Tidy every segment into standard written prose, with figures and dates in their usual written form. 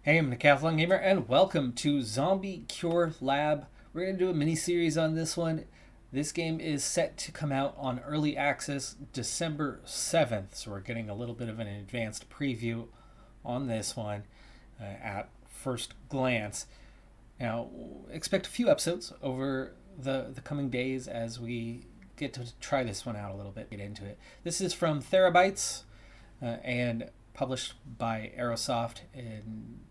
Hey, I'm Decathlon Gamer, and welcome to Zombie Cure Lab. We're going to do a mini series on this one. This game is set to come out on early access December 7th, so we're getting a little bit of an advanced preview on this one at first glance. Now, expect a few episodes over the coming days as we get to try this one out a little bit, get into it. This is from Therabytes and published by Aerosoft, and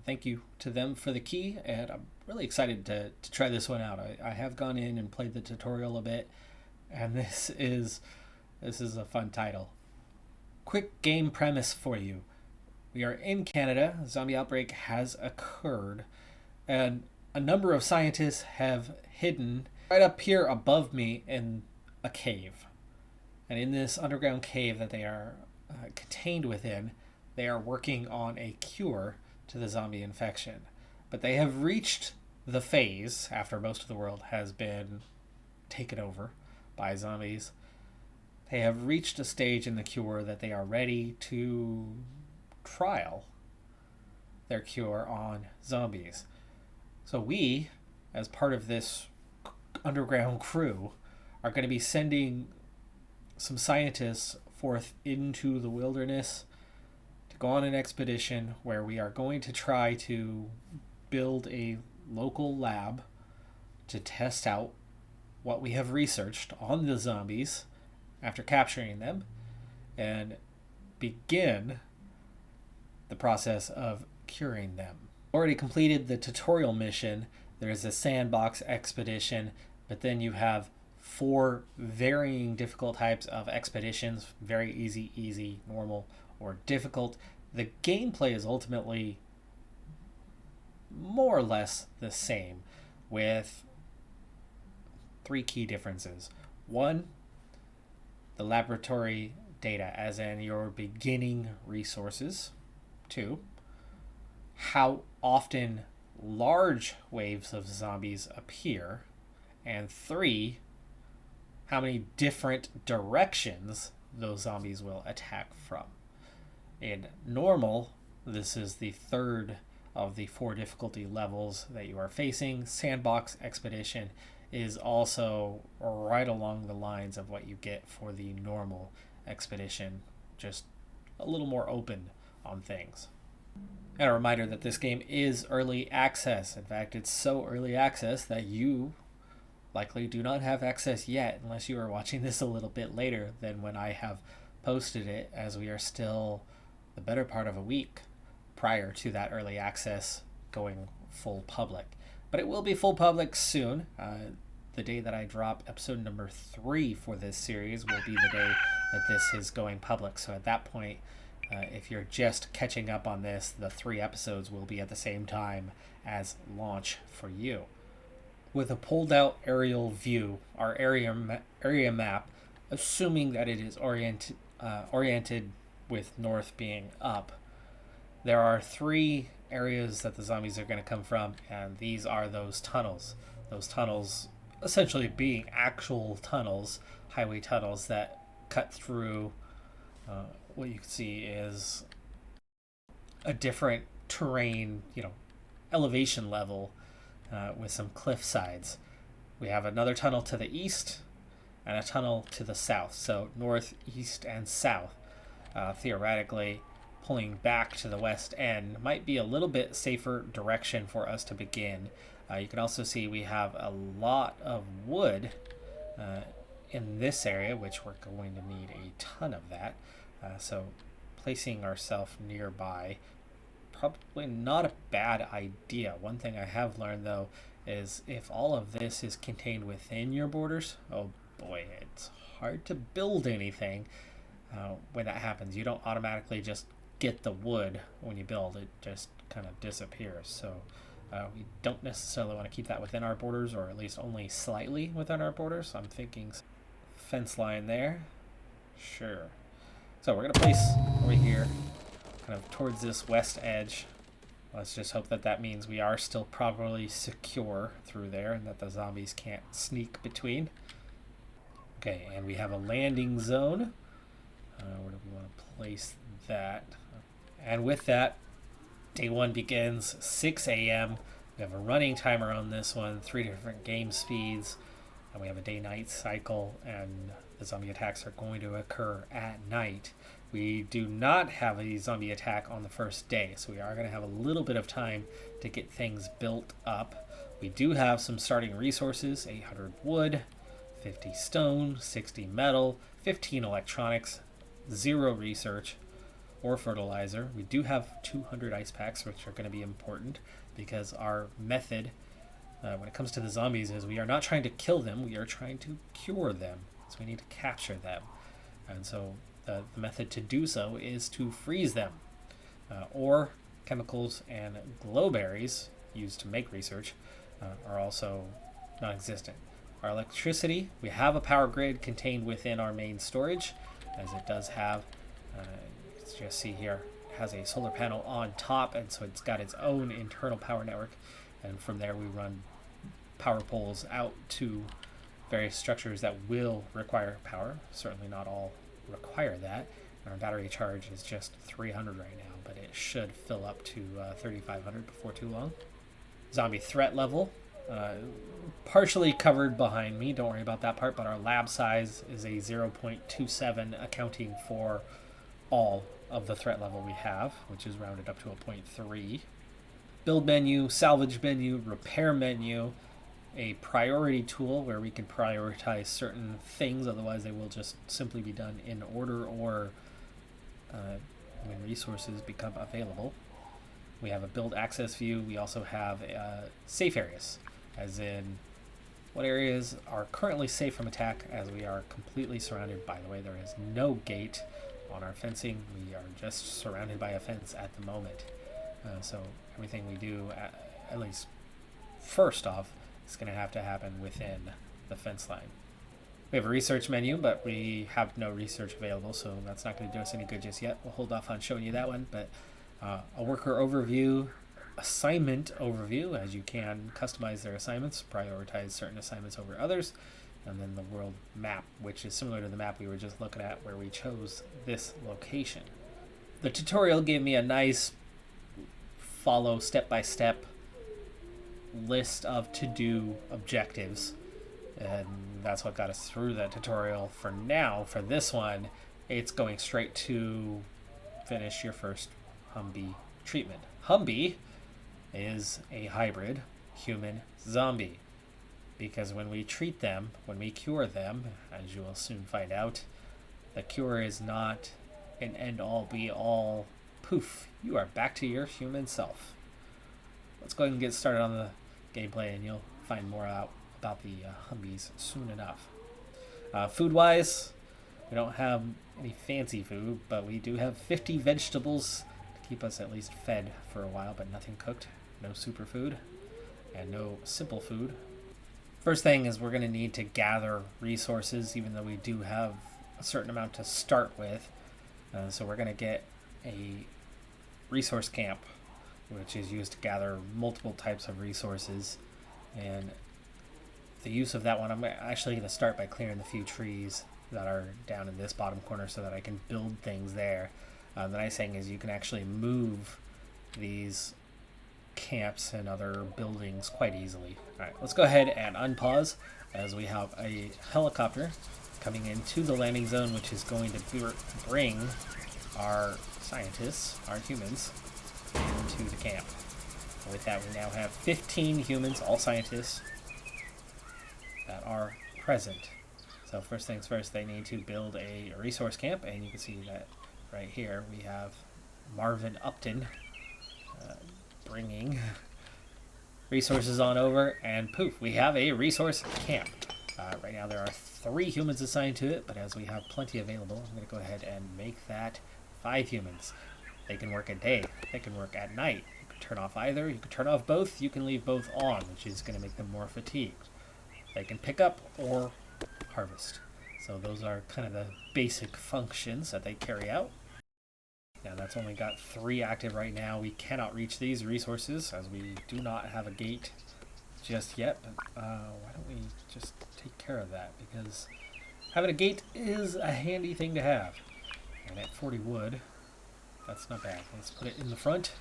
thank you to them for the key, and I'm really excited to try this one out. I have gone in and played the tutorial a bit, and this is a fun title. Quick game premise for you. We are in Canada. A zombie outbreak has occurred, and a number of scientists have hidden right up here above me in a cave. And in this underground cave that they are contained within, they are working on a cure to the zombie infection. But they have reached the phase, after most of the world has been taken over by zombies, they have reached a stage in the cure that they are ready to trial their cure on zombies. So we, as part of this underground crew, are going to be sending some scientists forth into the wilderness to go on an expedition where we are going to try to build a local lab to test out what we have researched on the zombies after capturing them and begin the process of curing them. Already completed the tutorial mission. There's a sandbox expedition, but then you have 4 varying difficult types of expeditions: very easy, normal, or difficult. The gameplay is ultimately more or less the same, with 3 key differences. 1, the laboratory data, as in your beginning resources. 2, how often large waves of zombies appear. And 3, how many different directions those zombies will attack from. In normal, this is the 3rd of the 4 difficulty levels that you are facing. Sandbox Expedition is also right along the lines of what you get for the normal expedition, just a little more open on things. And a reminder that this game is early access. In fact, it's so early access that you likely do not have access yet unless you are watching this a little bit later than when I have posted it, as we are still the better part of a week prior to that early access going full public. But it will be full public soon. The day that I drop episode number 3 for this series will be the day that this is going public. So at that point, if you're just catching up on this, the 3 episodes will be at the same time as launch for you. With a pulled out aerial view, our area map, assuming that it is oriented with north being up, there are 3 areas that the zombies are going to come from, and these are those tunnels. Those tunnels essentially being actual tunnels, highway tunnels that cut through what you can see is a different terrain, elevation level with some cliff sides. We have another tunnel to the east and a tunnel to the south, so north, east, and south. Theoretically, pulling back to the west end might be a little bit safer direction for us to begin. You can also see we have a lot of wood in this area, which we're going to need a ton of that. So placing ourselves nearby, probably not a bad idea. One thing I have learned, though, is if all of this is contained within your borders, oh boy, it's hard to build anything when that happens. You don't automatically just get the wood when you build. It just kind of disappears. So we don't necessarily want to keep that within our borders, or at least only slightly within our borders. So I'm thinking fence line there. Sure. So we're going to place over here, kind of towards this west edge. Let's just hope that that means we are still properly secure through there and that the zombies can't sneak between. Okay, and we have a landing zone. Where do we want to place that? And with that, Day 1 begins 6 a.m. We have a running timer on this one, 3 different game speeds, and we have a day-night cycle, and the zombie attacks are going to occur at night. We do not have a zombie attack on the first day, so we are going to have a little bit of time to get things built up. We do have some starting resources: 800 wood, 50 stone, 60 metal, 15 electronics, 0 research or fertilizer. We do have 200 ice packs, which are going to be important because our method when it comes to the zombies is we are not trying to kill them, we are trying to cure them. So we need to capture them. And so the method to do so is to freeze them. Or chemicals and glowberries used to make research are also non-existent. Our electricity, we have a power grid contained within our main storage, as it does have, you can just see here, it has a solar panel on top, and so it's got its own internal power network, and from there we run power poles out to various structures that will require power. Certainly not all require that. Our battery charge is just 300 right now, but it should fill up to 3,500 before too long. Zombie threat level, partially covered behind me, don't worry about that part, but our lab size is a 0.27, accounting for all of the threat level we have, which is rounded up to a 0.3. Build menu, salvage menu, repair menu, a priority tool where we can prioritize certain things, otherwise they will just simply be done in order or when resources become available. We have a build access view. We also have safe areas, as in what areas are currently safe from attack, as we are completely surrounded. By the way, there is no gate on our fencing. We are just surrounded by a fence at the moment. So everything we do, at least first off, is going to have to happen within the fence line. We have a research menu, but we have no research available, so that's not going to do us any good just yet. We'll hold off on showing you that one, but a worker overview, assignment overview, as you can customize their assignments, prioritize certain assignments over others, and then the world map, which is similar to the map we were just looking at where we chose this location. The tutorial gave me a nice follow step-by-step list of to-do objectives, and that's what got us through that tutorial. For now, for this one, it's going straight to finish your first Humvee treatment. Humvee is a hybrid human zombie, because when we treat them, when we cure them, as you will soon find out, the cure is not an end-all be-all. Poof, you are back to your human self. Let's go ahead and get started on the gameplay, and you'll find more out about the Humvees soon enough. Food-wise, we don't have any fancy food, but we do have 50 vegetables to keep us at least fed for a while, but nothing cooked, no superfood, and no simple food. First thing is we're going to need to gather resources, even though we do have a certain amount to start with. So we're going to get a resource camp, which is used to gather multiple types of resources. And the use of that one, I'm actually going to start by clearing the few trees that are down in this bottom corner so that I can build things there. The nice thing is you can actually move these camps and other buildings quite easily. Alright, let's go ahead and unpause, as we have a helicopter coming into the landing zone, which is going to bring our scientists, our humans, into the camp. And with that, we now have 15 humans, all scientists, that are present. So first things first, they need to build a resource camp, and you can see that right here we have Marvin Upton bringing resources on over, and poof, we have a resource camp. Right now there are 3 humans assigned to it, but as we have plenty available, I'm going to go ahead and make that 5 humans. They can work at day, they can work at night. You can turn off either, you can turn off both, you can leave both on, which is going to make them more fatigued. They can pick up or harvest. So those are kind of the basic functions that they carry out. Now that's only got 3 active right now. We cannot reach these resources as we do not have a gate just yet. But why don't we just take care of that? Because having a gate is a handy thing to have. And at 40 wood, that's not bad. Let's put it in the front.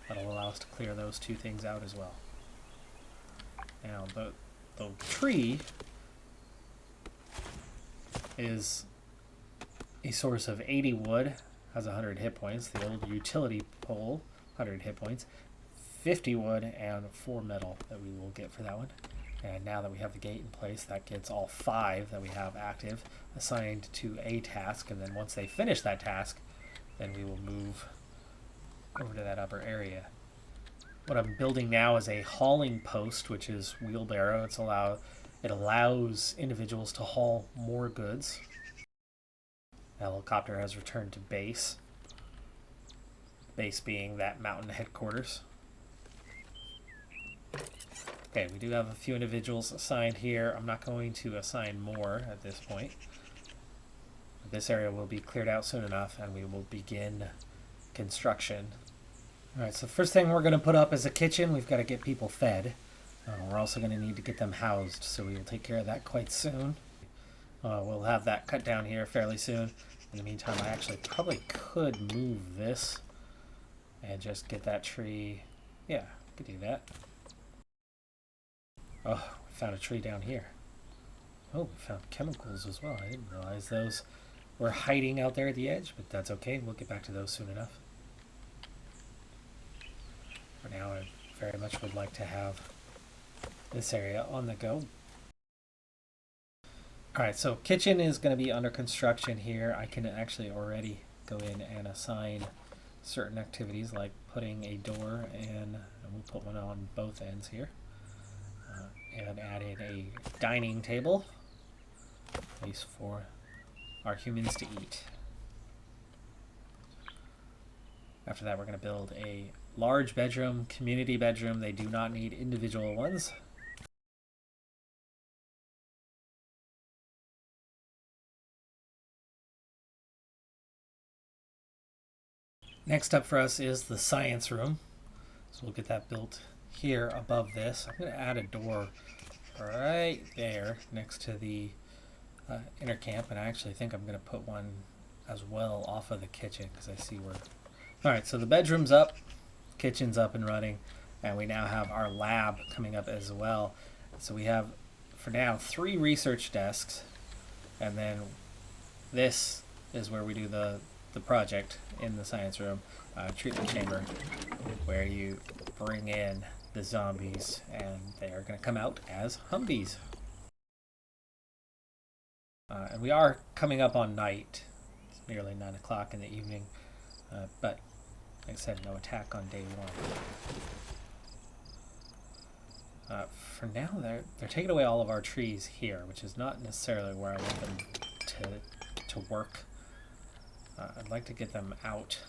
That'll allow us to clear those two things out as well. Now, the tree is a source of 80 wood, has 100 hit points. The old utility pole, 100 hit points. 50 wood and 4 metal that we will get for that one. And now that we have the gate in place, that gets all 5 that we have active assigned to a task. And then once they finish that task, then we will move over to that upper area. What I'm building now is a hauling post, which is wheelbarrow. It allows individuals to haul more goods. The helicopter has returned to base. Base being that mountain headquarters. Okay, we do have a few individuals assigned here. I'm not going to assign more at this point. This area will be cleared out soon enough, and we will begin construction. Alright, so first thing we're going to put up is a kitchen. We've got to get people fed. We're also going to need to get them housed, so we will take care of that quite soon. We'll have that cut down here fairly soon. In the meantime, I actually probably could move this and just get that tree. Yeah, could do that. Oh, we found a tree down here. Oh, we found chemicals as well. I didn't realize those were hiding out there at the edge, but that's okay. We'll get back to those soon enough. For now, I very much would like to have this area on the go. Alright, so kitchen is going to be under construction here. I can actually already go in and assign certain activities like putting a door in, and we'll put one on both ends here. And add in a dining table, place for our humans to eat. After that, we're going to build a large bedroom, community bedroom. They do not need individual ones. Next up for us is the science room. So we'll get that built here above this. I'm going to add a door right there next to the inner camp, and I actually think I'm going to put one as well off of the kitchen because I see where. Alright, so the bedroom's up, kitchen's up and running, and we now have our lab coming up as well. So we have, for now, 3 research desks, and then this is where we do the project in the science room, treatment chamber, where you bring in the zombies, and they are going to come out as Humvees. And we are coming up on night. It's nearly 9 o'clock in the evening, but like I said, no attack on day 1. For now, they're taking away all of our trees here, which is not necessarily where I want them to work. I'd like to get them out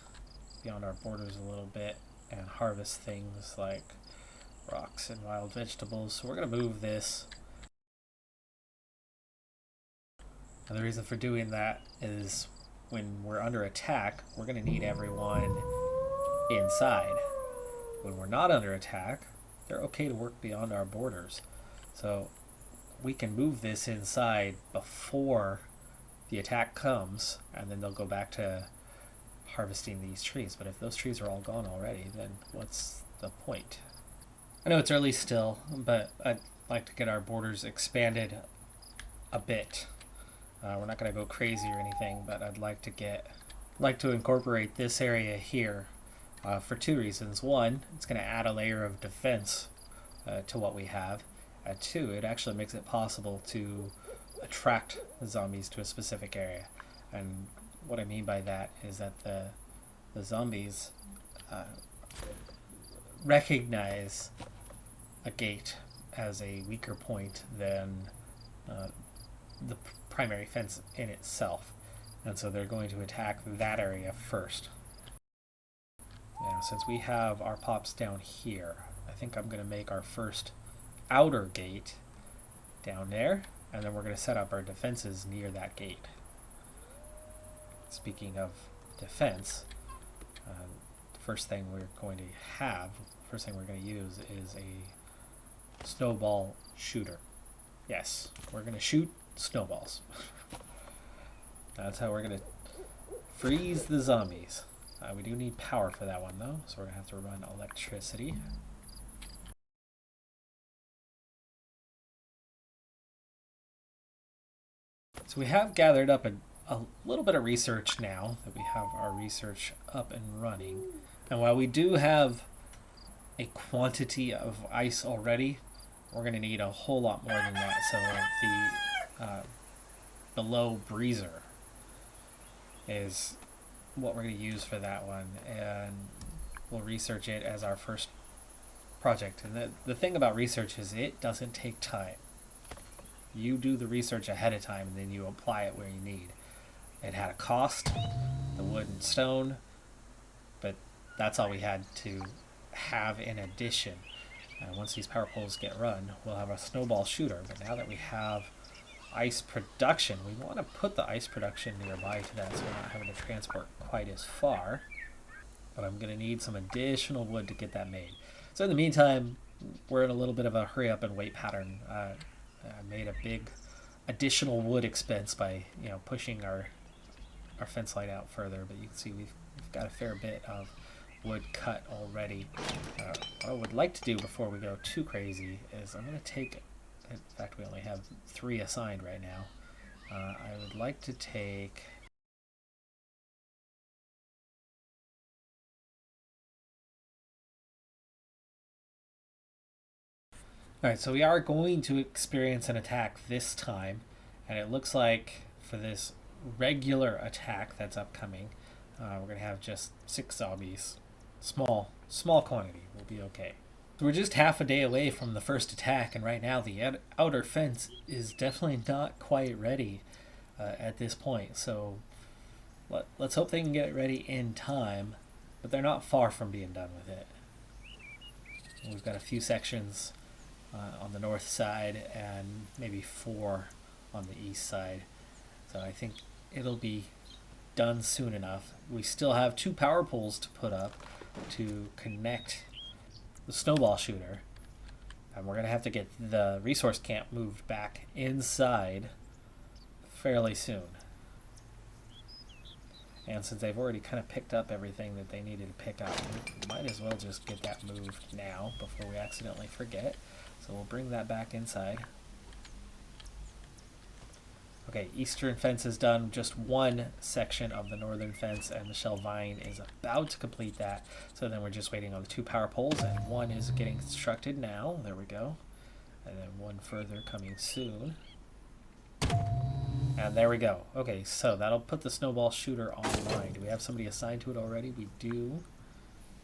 beyond our borders a little bit and harvest things like rocks and wild vegetables. So we're going to move this. And the reason for doing that is when we're under attack, we're going to need everyone inside. When we're not under attack, they're okay to work beyond our borders. So we can move this inside before the attack comes, and then they'll go back to harvesting these trees. But if those trees are all gone already, then what's the point? I know it's early still, but I'd like to get our borders expanded a bit. We're not going to go crazy or anything, but I'd like to incorporate this area here for 2 reasons. One, it's going to add a layer of defense to what we have. And 2, it actually makes it possible to attract the zombies to a specific area. And what I mean by that is that the zombies recognize a gate as a weaker point than the primary fence in itself, and so they're going to attack that area first. Now, since we have our pops down here, I think I'm going to make our first outer gate down there, and then we're going to set up our defenses near that gate. Speaking of defense, the first thing we're going to use is a snowball shooter. Yes, we're going to shoot snowballs. That's how we're going to freeze the zombies. We do need power for that one though, so we're gonna have to run electricity. So we have gathered up a little bit of research now that we have our research up and running. And while we do have a quantity of ice already, we're going to need a whole lot more than that. So the low breezer is what we're going to use for that one, and we'll research it as our first project. And the thing about research is it doesn't take time. You do the research ahead of time and then you apply it where you need. It had a cost, the wood and stone, but that's all we had to have in addition. Once these power poles get run, we'll have a snowball shooter. But now that we have ice production, we want to put the ice production nearby to that so we're not having to transport quite as far. But I'm going to need some additional wood to get that made. So in the meantime, we're in a little bit of a hurry up and wait pattern. I made a big additional wood expense by pushing our fence line out further, but you can see we've got a fair bit of wood cut already. What I would like to do before we go too crazy is I'm going to take, in fact we only have 3 assigned right now, I would like to take Alright, so we are going to experience an attack this time, and it looks like for this regular attack that's upcoming, we're going to have just 6 zombies. Small quantity, we'll be okay. So we're just half a day away from the first attack, and right now the outer fence is definitely not quite ready at this point, so let's hope they can get it ready in time, but they're not far from being done with it. We've got a few sections on the north side and maybe 4 on the east side, so I think it'll be done soon enough. We still have 2 power poles to put up to connect the snowball shooter, and we're gonna have to get the resource camp moved back inside fairly soon. And since they've already kind of picked up everything that they needed to pick up, we might as well just get that moved now before we accidentally forget. So we'll bring that back inside. Okay, eastern fence is done. Just 1 section of the northern fence, and Michelle Vine is about to complete that. So then we're just waiting on the 2 power poles, and 1 is getting constructed now. There we go. And then 1 further coming soon. And there we go. Okay, so that'll put the snowball shooter online. Do we have somebody assigned to it already? We do.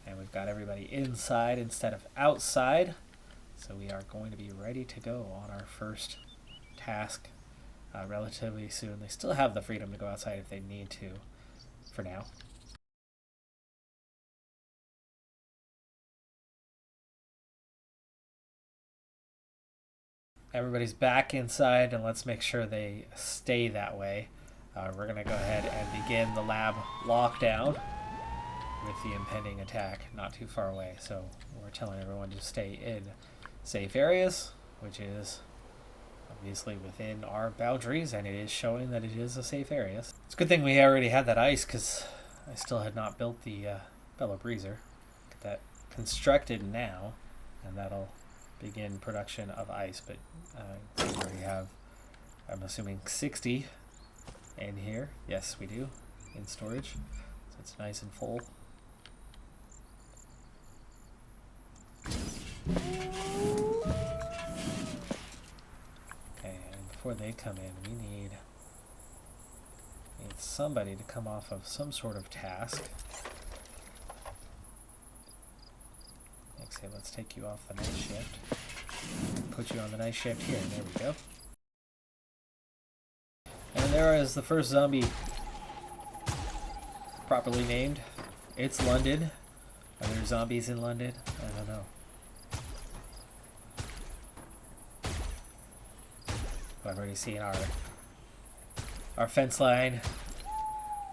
And we've got everybody inside instead of outside. So we are going to be ready to go on our first task relatively soon. They still have the freedom to go outside if they need to for now. Everybody's back inside, and let's make sure they stay that way. We're going to go ahead and begin the lab lockdown with the impending attack not too far away. So we're telling everyone to stay in safe areas, which is obviously within our boundaries, and it is showing that it is a safe area. It's a good thing we already had that ice, because I still had not built the bellow breezer. Get that constructed now, and that'll begin production of ice. But we already have, I'm assuming, 60 in here. Yes, we do, in storage, so it's nice and full. Okay, and before they come in, we need somebody to come off of some sort of task. Like say, let's take you off the night shift. Put you on the night shift here. There we go. And there is the first zombie properly named. It's London. Are there zombies in London? I don't know. I've already seen our fence line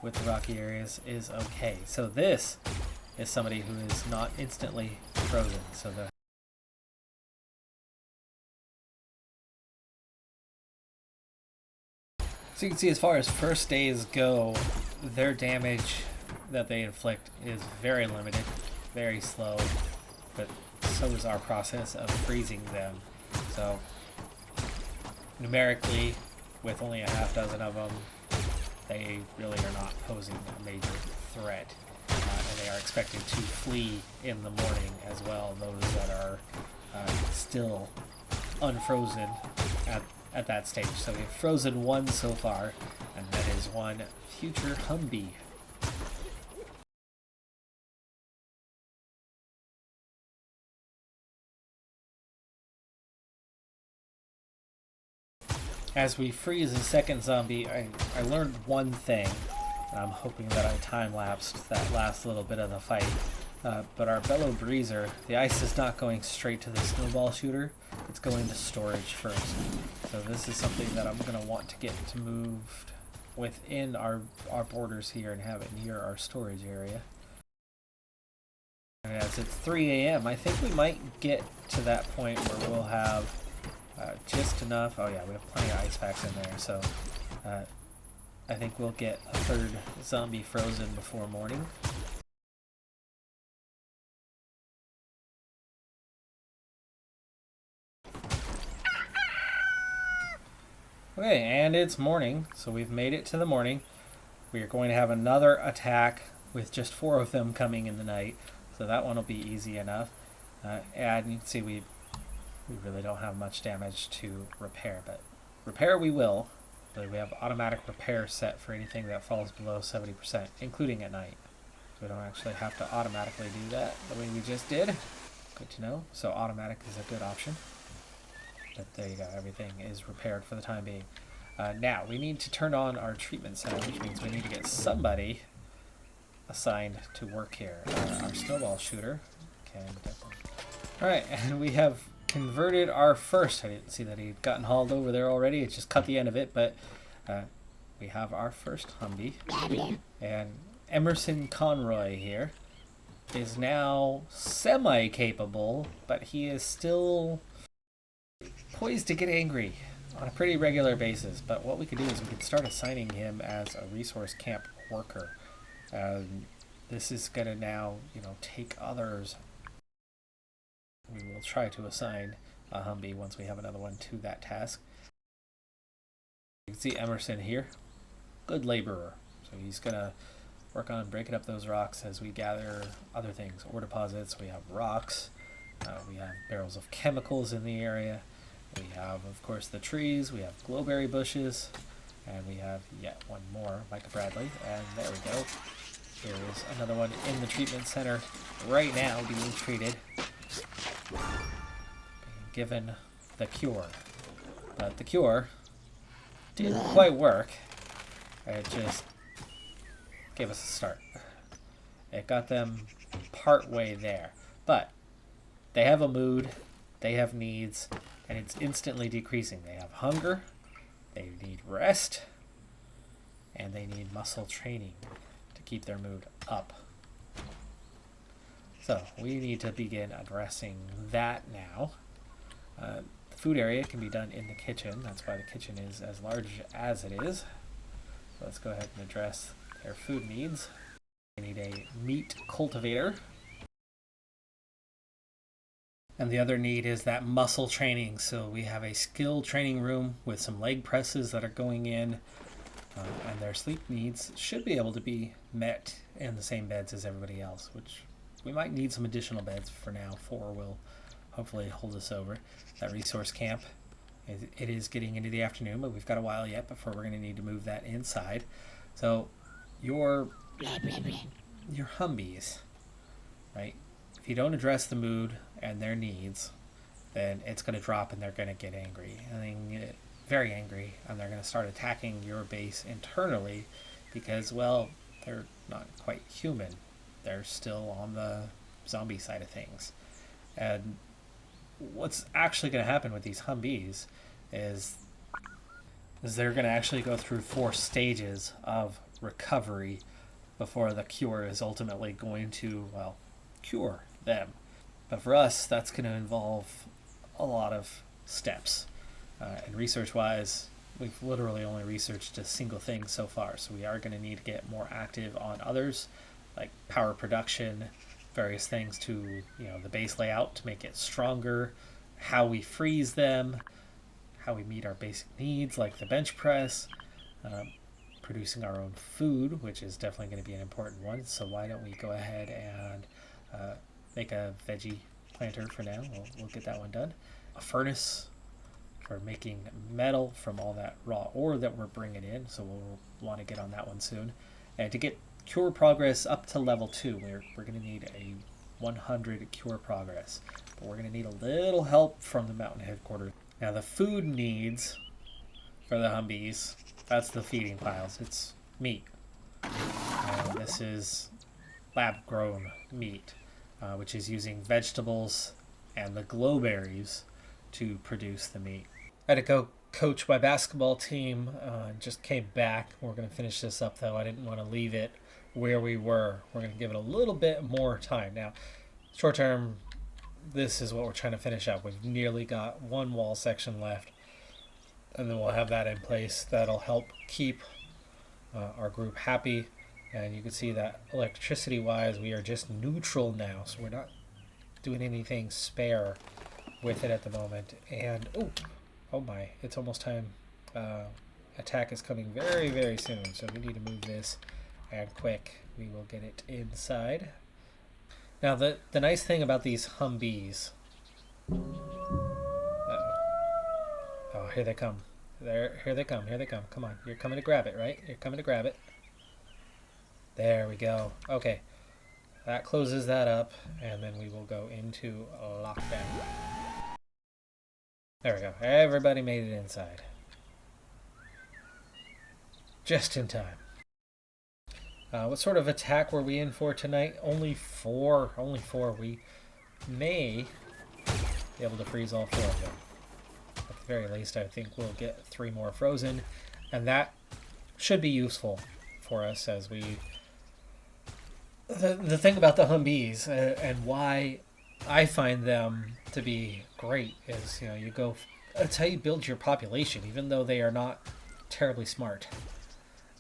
with the rocky areas is okay. So this is somebody who is not instantly frozen. So you can see, as far as first days go, their damage that they inflict is very limited, very slow, but so is our process of freezing them. So numerically, with only a half dozen of them, they really are not posing a major threat. And they are expected to flee in the morning as well, those that are still unfrozen at that stage. So we've frozen one so far, and that is one future Humvee. As we freeze a second zombie, I learned one thing, and I'm hoping that I time-lapsed that last little bit of the fight. But our bellow breezer, the ice is not going straight to the snowball shooter, it's going to storage first. So this is something that I'm going to want to get to moved within our borders here and have it near our storage area. And as it's 3 a.m., I think we might get to that point where we'll have just enough. Oh yeah, we have plenty of ice packs in there, so I think we'll get a third zombie frozen before morning. Okay, and it's morning, so we've made it to the morning. We are going to have another attack with just 4 of them coming in the night, so that one will be easy enough. And you can see we really don't have much damage to repair, but repair we will. But we have automatic repair set for anything that falls below 70%, including at night. So we don't actually have to automatically do that the way we just did. Good to know. So automatic is a good option. But there you go, everything is repaired for the time being. Now, we need to turn on our treatment center, which means we need to get somebody assigned to work here. Our snowball shooter can definitely... Alright, and we have converted our first. I didn't see that he'd gotten hauled over there already. It just cut the end of it, but we have our first Humvee. And Emerson Conroy here is now semi-capable, but he is still poised to get angry on a pretty regular basis. But what we could do is we could start assigning him as a resource camp worker. This is going to now, take others. We will try to assign a Humvee once we have another one to that task. You can see Emerson here, good laborer. So he's going to work on breaking up those rocks as we gather other things, ore deposits. We have rocks, we have barrels of chemicals in the area. We have, of course, the trees, we have glowberry bushes, and we have yet one more, Micah Bradley, and there we go. Here is another one in the treatment center right now being treated, being given the cure. But the cure didn't quite work. It just gave us a start. It got them part way there. But they have a mood, they have needs, and it's instantly decreasing. They have hunger, they need rest, and they need muscle training to keep their mood up. So we need to begin addressing that now. The food area can be done in the kitchen. That's why the kitchen is as large as it is. So let's go ahead and address their food needs. We need a meat cultivator. And the other need is that muscle training. So we have a skill training room with some leg presses that are going in. And their sleep needs should be able to be met in the same beds as everybody else, which we might need some additional beds for now. 4 will hopefully hold us over. That resource camp, it is getting into the afternoon, but we've got a while yet before we're going to need to move that inside. So your Humvees, right? If you don't address the mood and their needs, then it's going to drop and they're going to get angry. And then get very angry, and they're going to start attacking your base internally because, well, they're not quite human. They're still on the zombie side of things. And what's actually going to happen with these Humvees is they're going to actually go through 4 stages of recovery before the cure is ultimately going to, well, cure them. But for us, that's going to involve a lot of steps. And research-wise, we've literally only researched a single thing so far, so we are going to need to get more active on others. like power production, various things to, the base layout to make it stronger, how we freeze them, how we meet our basic needs like the bench press, um, producing our own food, which is definitely going to be an important one. So why don't we go ahead and make a veggie planter for now. We'll get that one done. A furnace for making metal from all that raw ore that we're bringing in, so we'll want to get on that one soon. And to get cure progress up to level 2, we're going to need a 100 cure progress, but we're going to need a little help from the mountain headquarters. Now the food needs for the Humvees, that's the feeding piles. It's meat. And this is lab grown meat, which is using vegetables and the glowberries to produce the meat. I had to go coach my basketball team, just came back. We're going to finish this up though. I didn't want to leave it where we were. We're going to give it a little bit more time. Now, short term, this is what we're trying to finish up. We've nearly got one wall section left, and then we'll have that in place. That'll help keep our group happy. And you can see that electricity wise, we are just neutral now, so we're not doing anything spare with it at the moment. And oh my, it's almost time. Attack is coming very, very soon, so we need to move this, and quick. We will get it inside. Now the nice thing about these Humvees, oh, here they come. Here they come. Come on, you're coming to grab it, right? You're coming to grab it. There we go. Okay, that closes that up, and then we will go into lockdown. There we go. Everybody made it inside. Just in time. What sort of attack were we in for tonight? Only four. We may be able to freeze all 4 of them. At the very least, I think we'll get 3 more frozen, and that should be useful for us as we... The thing about the Humvees and why I find them to be great is, you go... It's how you build your population, even though they are not terribly smart.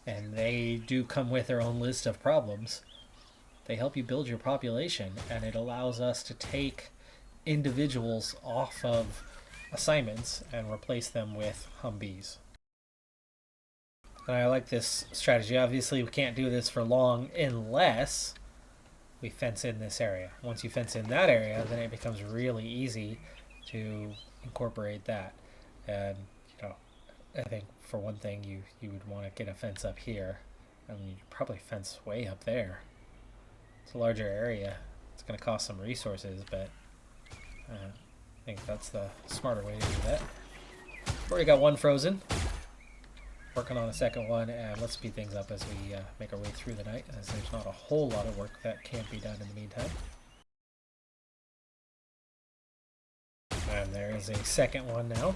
And they do come with their own list of problems. They help you build your population, and it allows us to take individuals off of assignments and replace them with Humvees. And I like this strategy. Obviously, we can't do this for long unless we fence in this area. Once you fence in that area, then it becomes really easy to incorporate that. And, I think for one thing, you would want to get a fence up here. I mean, you'd probably fence way up there. It's a larger area. It's going to cost some resources, but I think that's the smarter way to do that. Already got one frozen. Working on a second one, and let's speed things up as we make our way through the night, as there's not a whole lot of work that can't be done in the meantime. And there is a second one now.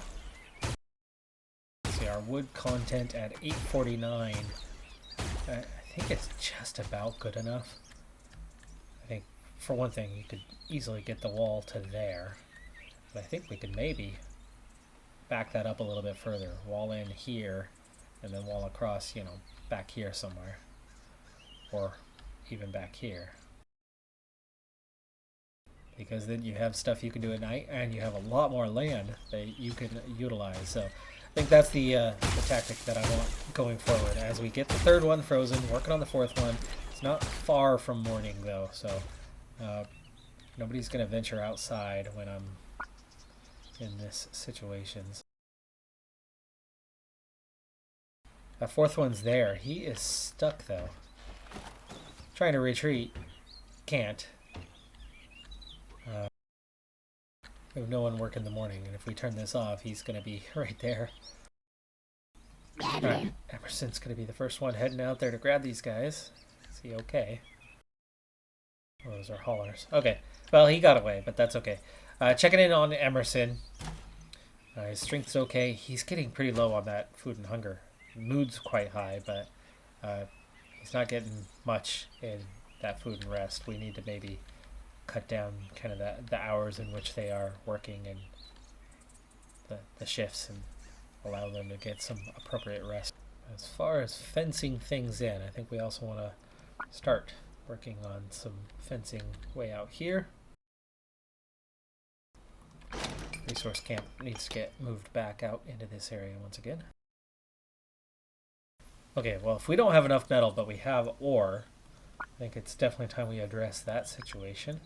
See our wood content at 849. I think it's just about good enough. I think, for one thing, you could easily get the wall to there. But I think we could maybe back that up a little bit further. Wall in here, and then wall across, back here somewhere. Or even back here. Because then you have stuff you can do at night, and you have a lot more land that you can utilize. So I think that's the tactic that I want going forward. As we get the 3rd one frozen, working on the 4th one. It's not far from morning, though, so nobody's going to venture outside when I'm in this situation. That 4th one's there. He is stuck, though. Trying to retreat. Can't. We have no one work in the morning, and if we turn this off, he's going to be right there. Alright, Emerson's going to be the first one heading out there to grab these guys. Is he okay? Oh, those are haulers. Okay, well, he got away, but that's okay. Checking in on Emerson. His strength's okay. He's getting pretty low on that food and hunger. Mood's quite high, but he's not getting much in that food and rest. We need to maybe cut down kind of the hours in which they are working and the shifts, and allow them to get some appropriate rest. As far as fencing things in, I think we also want to start working on some fencing way out here. Resource camp needs to get moved back out into this area once again. Okay, well, if we don't have enough metal, but we have ore, I think it's definitely time we address that situation.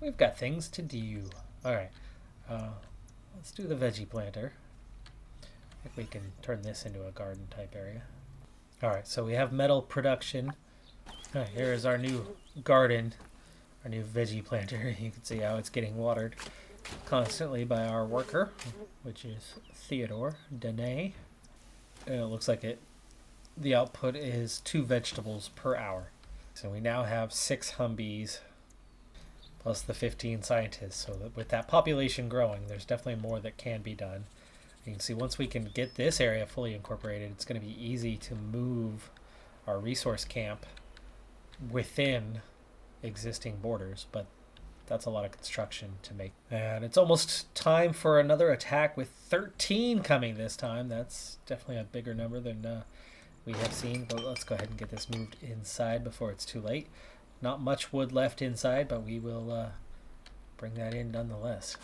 We've got things to do. Alright, let's do the veggie planter. I think we can turn this into a garden type area. Alright, so we have metal production. Here is our new garden, our new veggie planter. You can see how it's getting watered constantly by our worker, which is Theodore Dene. And it looks like the output is 2 vegetables per hour. So we now have 6 Humvees plus the 15 scientists. So that with that population growing, there's definitely more that can be done. You can see once we can get this area fully incorporated, it's going to be easy to move our resource camp within existing borders, but that's a lot of construction to make. And it's almost time for another attack with 13 coming this time. That's definitely a bigger number than we have seen, but let's go ahead and get this moved inside before it's too late. Not much wood left inside, but we will bring that in nonetheless.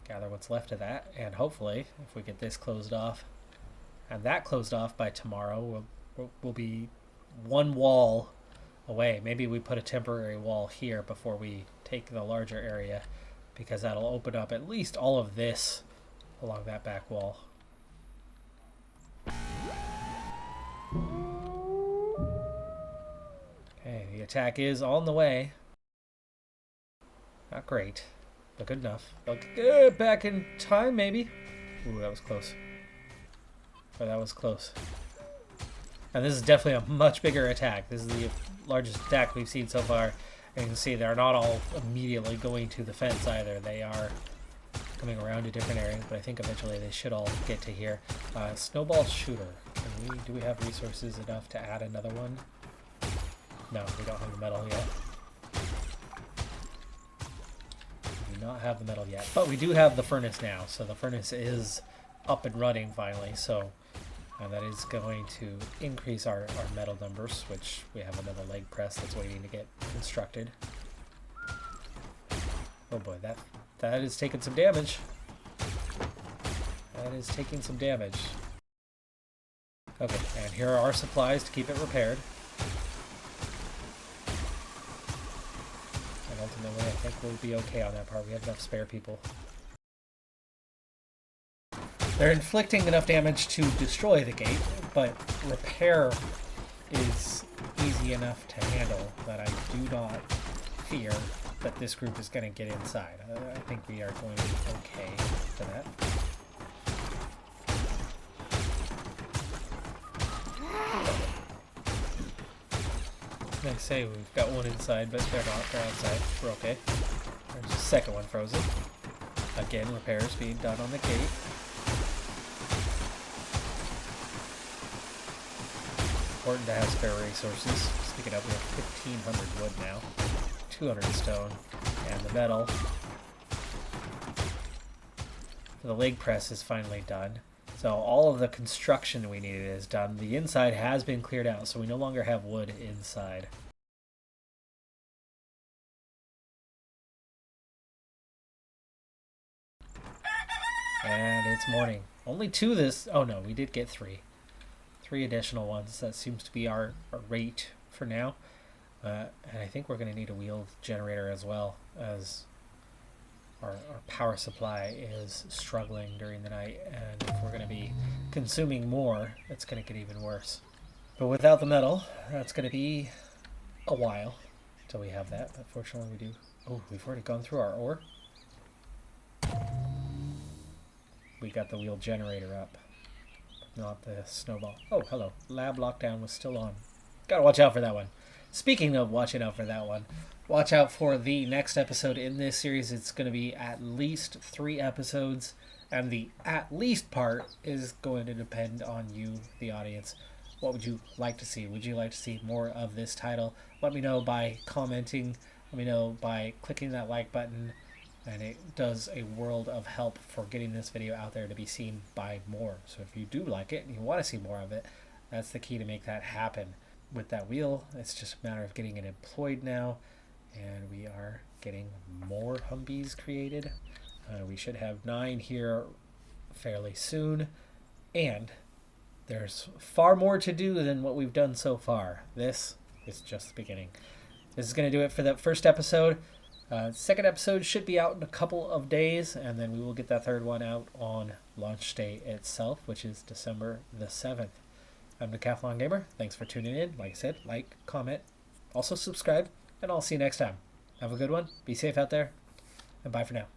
Gather what's left of that, and hopefully, if we get this closed off and that closed off by tomorrow, we'll be one wall away. Maybe we put a temporary wall here before we take the larger area, because that'll open up at least all of this along that back wall. Okay, the attack is on the way. Not great, but good enough. Back in time, maybe? Ooh, that was close. Oh, that was close. And this is definitely a much bigger attack. This is the largest attack we've seen so far. And you can see they're not all immediately going to the fence either. They are coming around to different areas, but I think eventually they should all get to here. Snowball shooter. Do we have resources enough to add another one? No, we don't have the metal yet. We do not have the metal yet, but we do have the furnace now. So the furnace is up and running finally. So that is going to increase our metal numbers, which we have another leg press that's waiting to get constructed. Oh boy, that is taking some damage. That is taking some damage. Okay, and here are our supplies to keep it repaired. And ultimately, I think we'll be okay on that part. We have enough spare people. They're inflicting enough damage to destroy the gate, but repair is easy enough to handle that I do not fear that this group is going to get inside. I think we are going to be okay for that. They say we've got one inside, but they're not. They're outside. We're okay. There's a second one frozen. Again, repairs being done on the gate. Important to have spare resources. Speaking of, we have 1,500 wood now, 200 stone, and the metal. The leg press is finally done. So all of the construction we needed is done. The inside has been cleared out, so we no longer have wood inside. And it's morning. Only 2 this... Oh no, we did get 3. 3 additional ones. That seems to be our rate for now. And I think we're going to need a wheeled generator as well, as our power supply is struggling during the night, and if we're going to be consuming more, it's going to get even worse. But without the metal, that's going to be a while until we have that, but fortunately we do. Oh, we've already gone through our ore. We got the wheeled generator up, not the snowball. Oh, hello. Lab lockdown was still on. Gotta watch out for that one. Speaking of watching out for that one, watch out for the next episode in this series. It's going to be at least 3 episodes, and the at least part is going to depend on you, the audience. What would you like to see? Would you like to see more of this title? Let me know by commenting. Let me know by clicking that like button, and it does a world of help for getting this video out there to be seen by more. So if you do like it and you want to see more of it, that's the key to make that happen. with that wheel. It's just a matter of getting it employed now, and we are getting more Humvees created. We should have 9 here fairly soon, and there's far more to do than what we've done so far. This is just the beginning. This is going to do it for that first episode. Second episode should be out in a couple of days, and then we will get that third one out on launch day itself, which is December the 7th. I'm Decathlon Gamer. Thanks for tuning in. Like I said, like, comment, also subscribe, and I'll see you next time. Have a good one. Be safe out there, and bye for now.